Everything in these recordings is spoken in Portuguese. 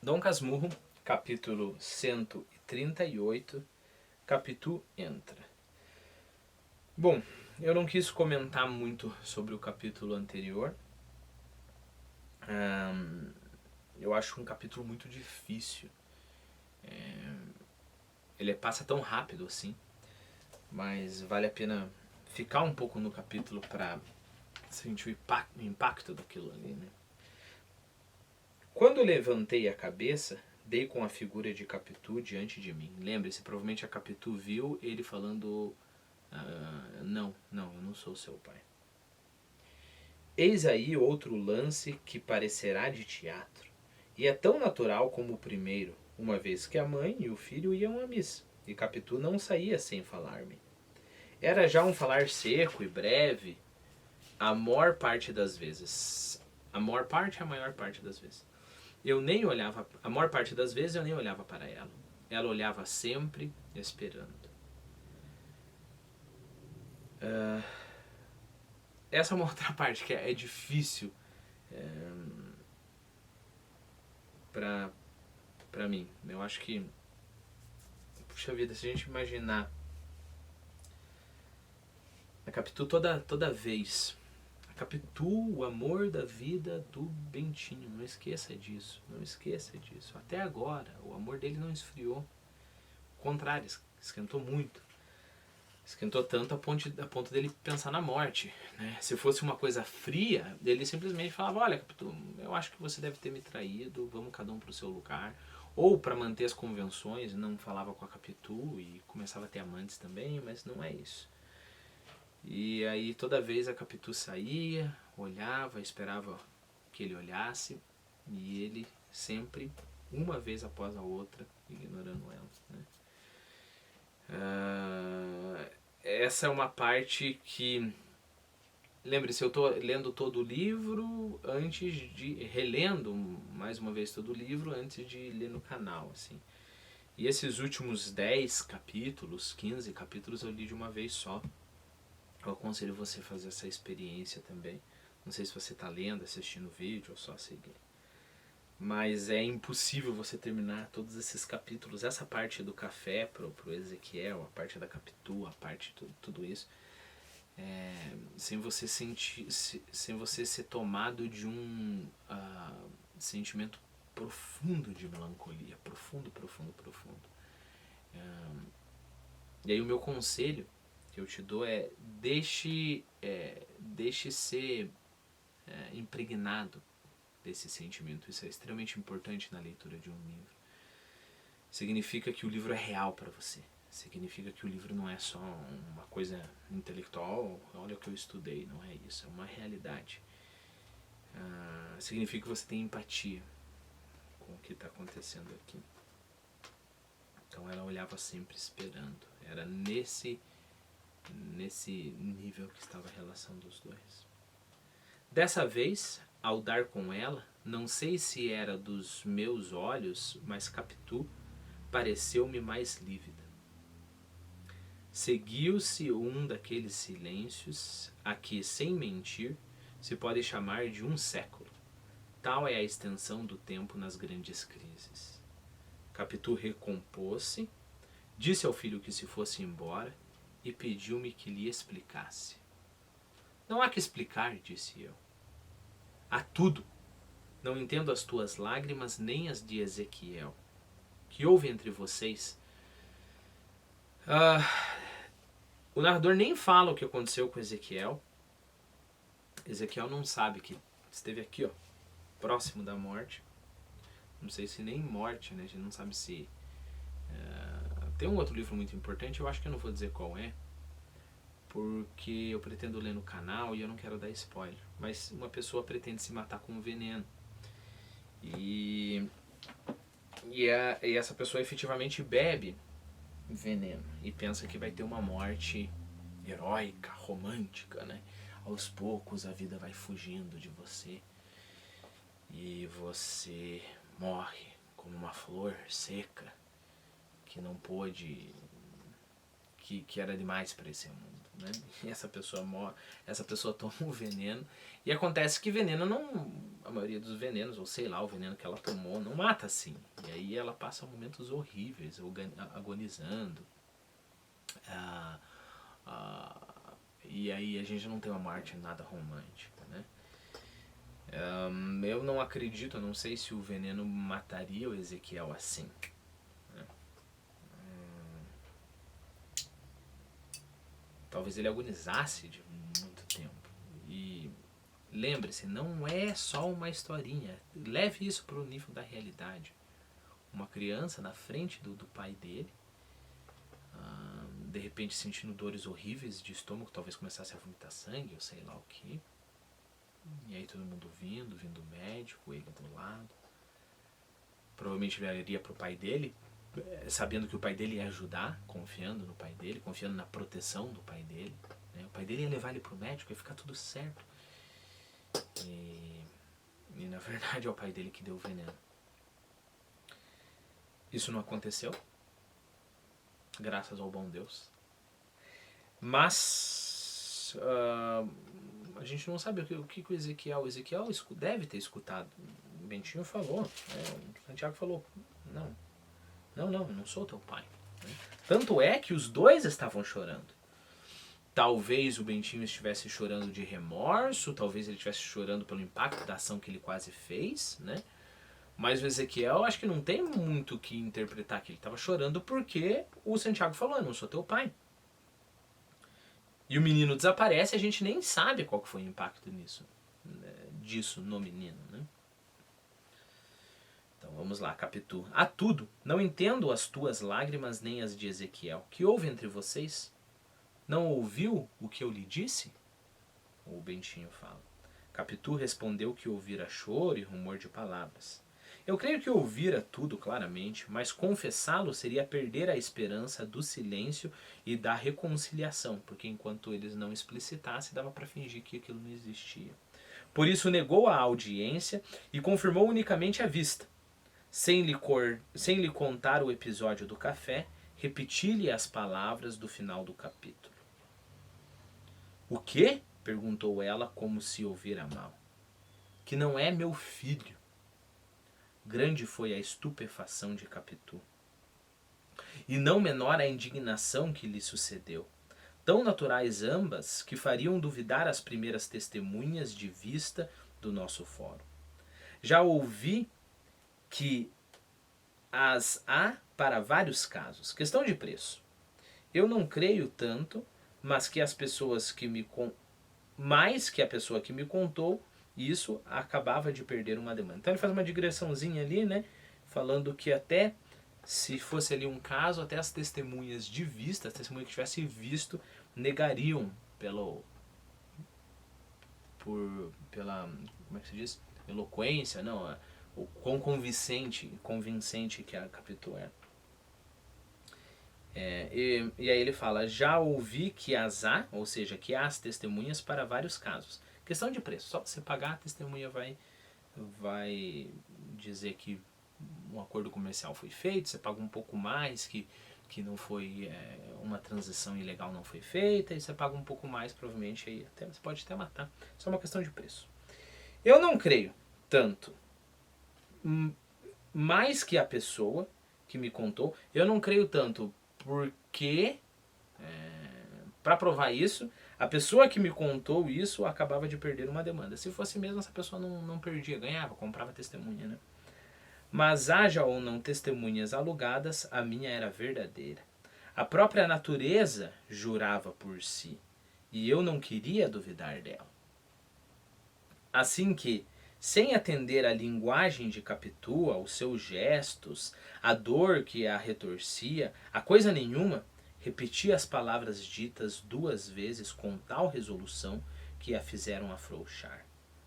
Dom Casmurro, capítulo 138, Capitu entra. Bom, eu não quis comentar muito sobre o capítulo anterior. Eu acho um capítulo muito difícil. Ele passa tão rápido assim, mas vale a pena ficar um pouco no capítulo para sentir o impacto daquilo ali, né? Quando levantei a cabeça, dei com a figura de Capitu diante de mim. Lembre-se, provavelmente a Capitu viu ele falando: não, eu não sou seu pai. Eis aí outro lance que parecerá de teatro, e é tão natural como o primeiro, uma vez que a mãe e o filho iam à missa, e Capitu não saía sem falar-me. Era já um falar seco e breve, a maior parte das vezes. A maior maior parte das vezes. Eu nem olhava, a maior parte das vezes eu nem olhava para ela. Ela olhava sempre, esperando. Essa é uma outra parte que é difícil pra mim. Eu acho que, puxa vida, se a gente imaginar a Capitu toda vez. A Capitu, o amor da vida do Bentinho. Não esqueça disso. Não esqueça disso. Até agora, o amor dele não esfriou. Ao contrário, esquentou muito. Esquentou tanto a ponto dele pensar na morte, né? Se fosse uma coisa fria, ele simplesmente falava: olha, Capitu, eu acho que você deve ter me traído, vamos cada um para o seu lugar. Ou para manter as convenções, não falava com a Capitu e começava a ter amantes também, mas não é isso. E aí toda vez a Capitu saía, olhava, esperava que ele olhasse, e ele sempre, uma vez após a outra, ignorando ela, né? Essa é uma parte que, lembre-se, eu estou lendo todo o livro antes de, relendo mais uma vez todo o livro antes de ler no canal, assim. E esses últimos 10 capítulos, 15 capítulos eu li de uma vez só. Eu aconselho você a fazer essa experiência também. Não sei se você está lendo, assistindo o vídeo ou só seguir. Mas é impossível você terminar todos esses capítulos, essa parte do café pro Ezequiel, a parte da Capitu, a parte de tudo isso, sem você sentir, sem você ser tomado de um sentimento profundo de melancolia, profundo. E aí o meu conselho que eu te dou é deixe ser impregnado desse sentimento. Isso é extremamente importante na leitura de um livro. Significa que o livro é real para você. Significa que o livro não é só uma coisa intelectual, olha o que eu estudei, não é isso, é uma realidade. Significa que você tem empatia com o que está acontecendo aqui. Então ela olhava sempre esperando. Era nesse nível que estava a relação dos dois. Dessa vez, ao dar com ela, não sei se era dos meus olhos, mas Capitu pareceu-me mais lívida. Seguiu-se um daqueles silêncios a que, sem mentir, se pode chamar de um século. Tal é a extensão do tempo nas grandes crises. Capitu recompôs-se, disse ao filho que se fosse embora e pediu-me que lhe explicasse. Não há que explicar, disse eu. Há tudo. Não entendo as tuas lágrimas nem as de Ezequiel. Que houve entre vocês? O narrador nem fala o que aconteceu com Ezequiel. Ezequiel não sabe que esteve aqui, ó, próximo da morte. Não sei se nem morte, né? A gente não sabe se... tem um outro livro muito importante, eu acho que eu não vou dizer qual é, porque eu pretendo ler no canal e eu não quero dar spoiler. Mas uma pessoa pretende se matar com veneno. E essa pessoa efetivamente bebe veneno e pensa que vai ter uma morte heróica, romântica, né? Aos poucos a vida vai fugindo de você e você morre como uma flor seca que não pôde, que era demais para esse mundo, né? E essa pessoa toma o veneno, e acontece que veneno não, a maioria dos venenos, ou sei lá, o veneno que ela tomou não mata assim, e aí ela passa momentos horríveis, agonizando, e aí a gente não tem uma morte nada romântica, né? Eu não acredito, eu não sei se o veneno mataria o Ezequiel assim, né? Talvez ele agonizasse de muito tempo. E lembre-se, não é só uma historinha. Leve isso para o nível da realidade. Uma criança na frente do pai dele, de repente sentindo dores horríveis de estômago, talvez começasse a vomitar sangue, ou sei lá o que. E aí todo mundo vindo o médico, ele do lado. Provavelmente ele iria pro pai dele, sabendo que o pai dele ia ajudar, confiando no pai dele, confiando na proteção do pai dele, né? O pai dele ia levar ele pro médico, ia ficar tudo certo. E na verdade é o pai dele que deu o veneno. Isso não aconteceu, graças ao bom Deus. Mas a gente não sabe o que o Ezequiel deve ter escutado. O Bentinho falou, o Santiago falou, não sou teu pai. Tanto é que os dois estavam chorando. Talvez o Bentinho estivesse chorando de remorso, talvez ele estivesse chorando pelo impacto da ação que ele quase fez, né? Mas o Ezequiel, acho que não tem muito o que interpretar aqui. Ele estava chorando porque o Santiago falou, eu não sou teu pai. E o menino desaparece e a gente nem sabe qual que foi o impacto disso no menino, né? Então vamos lá, capítulo. A tudo, não entendo as tuas lágrimas nem as de Ezequiel. Que houve entre vocês? Não ouviu o que eu lhe disse? O Bentinho fala. Capitu respondeu que ouvira choro e rumor de palavras. Eu creio que ouvira tudo claramente, mas confessá-lo seria perder a esperança do silêncio e da reconciliação, porque enquanto eles não explicitassem, dava para fingir que aquilo não existia. Por isso negou a audiência e confirmou unicamente a vista. Sem lhe contar o episódio do café, repeti-lhe as palavras do final do capítulo. O quê? Perguntou ela como se ouvira mal. Que não é meu filho. Grande foi a estupefação de Capitu. E não menor a indignação que lhe sucedeu. Tão naturais ambas que fariam duvidar as primeiras testemunhas de vista do nosso fórum. Já ouvi que as há para vários casos. Questão de preço. Eu não creio tanto, mas que as pessoas que mais que a pessoa que me contou, isso acabava de perder uma demanda. Então ele faz uma digressãozinha ali, né? Falando que até se fosse ali um caso, até as testemunhas de vista, as testemunhas que tivessem visto, negariam pela, como é que se diz? Eloquência, não, o quão convincente que a Capitu é. E aí ele fala, já ouvi que as há, ou seja, que há as testemunhas para vários casos. Questão de preço, só você pagar, a testemunha vai dizer que um acordo comercial foi feito, você paga um pouco mais, que não foi uma transição ilegal não foi feita, e você paga um pouco mais, provavelmente aí você pode até matar. Só uma questão de preço. Eu não creio tanto, mais que a pessoa que me contou, eu não creio tanto porque, para provar isso, a pessoa que me contou isso acabava de perder uma demanda. Se fosse mesmo, essa pessoa não perdia, ganhava, comprava testemunha, né? Mas haja ou não testemunhas alugadas, a minha era verdadeira. A própria natureza jurava por si, e eu não queria duvidar dela. Assim que, sem atender à linguagem de Capitu, aos seus gestos, à dor que a retorcia, a coisa nenhuma, repeti as palavras ditas 2 vezes com tal resolução que a fizeram afrouxar.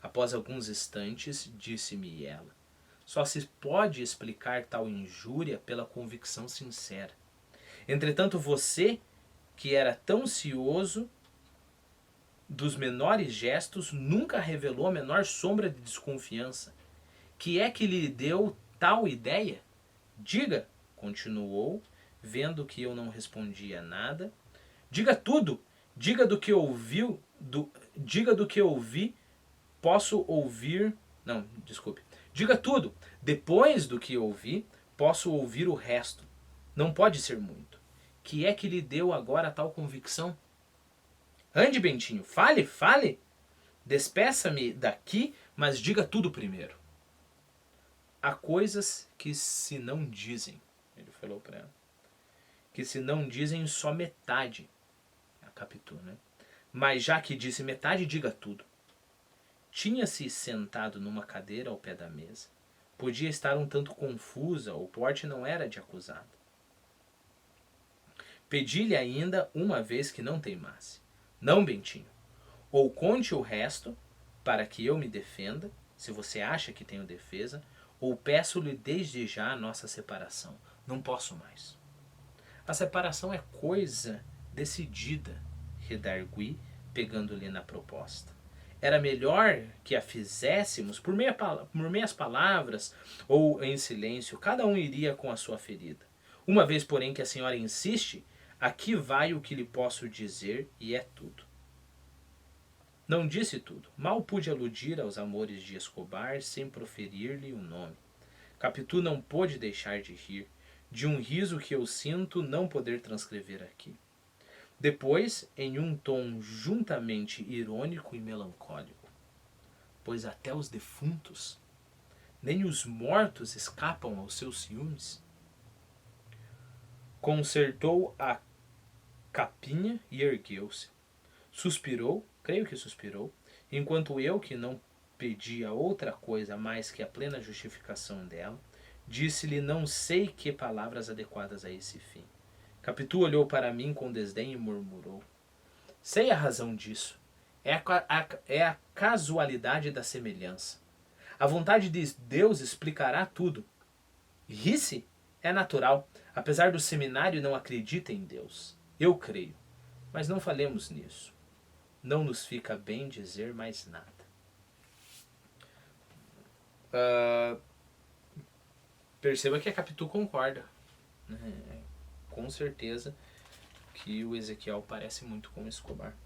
Após alguns instantes, disse-me ela, só se pode explicar tal injúria pela convicção sincera. Entretanto, você, que era tão cioso dos menores gestos, nunca revelou a menor sombra de desconfiança. Que é que lhe deu tal ideia? Diga, continuou, vendo que eu não respondia nada, Diga tudo. Diga do que ouviu. Diga do que ouvi. Posso ouvir. Não, desculpe. Diga tudo. Depois do que ouvi, posso ouvir o resto. Não pode ser muito. Que é que lhe deu agora tal convicção? Ande, Bentinho, fale, fale. Despeça-me daqui, mas diga tudo primeiro. Há coisas que se não dizem, ele falou para ela, que se não dizem só metade. A Capitu, né? Mas já que disse metade, diga tudo. Tinha-se sentado numa cadeira ao pé da mesa. Podia estar um tanto confusa, o porte não era de acusada. Pedi-lhe ainda uma vez que não teimasse. Não, Bentinho. Ou conte o resto, para que eu me defenda, se você acha que tenho defesa, ou peço-lhe desde já a nossa separação. Não posso mais. A separação é coisa decidida, redargui, pegando-lhe na proposta. Era melhor que a fizéssemos por meias palavras ou em silêncio, cada um iria com a sua ferida. Uma vez, porém, que a senhora insiste, aqui vai o que lhe posso dizer e é tudo. Não disse tudo. Mal pude aludir aos amores de Escobar sem proferir-lhe o nome. Capitu não pôde deixar de rir, de um riso que eu sinto não poder transcrever aqui. Depois, em um tom juntamente irônico e melancólico, pois até os defuntos, nem os mortos escapam aos seus ciúmes, consertou a capinha e ergueu-se. Suspirou, creio que suspirou, enquanto eu, que não pedia outra coisa mais que a plena justificação dela, disse-lhe não sei que palavras adequadas a esse fim. Capitu olhou para mim com desdém e murmurou: sei a razão disso. É a casualidade da semelhança. A vontade de Deus explicará tudo. Ri-se é natural. Apesar do seminário não acredita em Deus. Eu creio. Mas não falemos nisso. Não nos fica bem dizer mais nada. Perceba que a Capitu concorda. Com certeza que o Ezequiel parece muito com Escobar.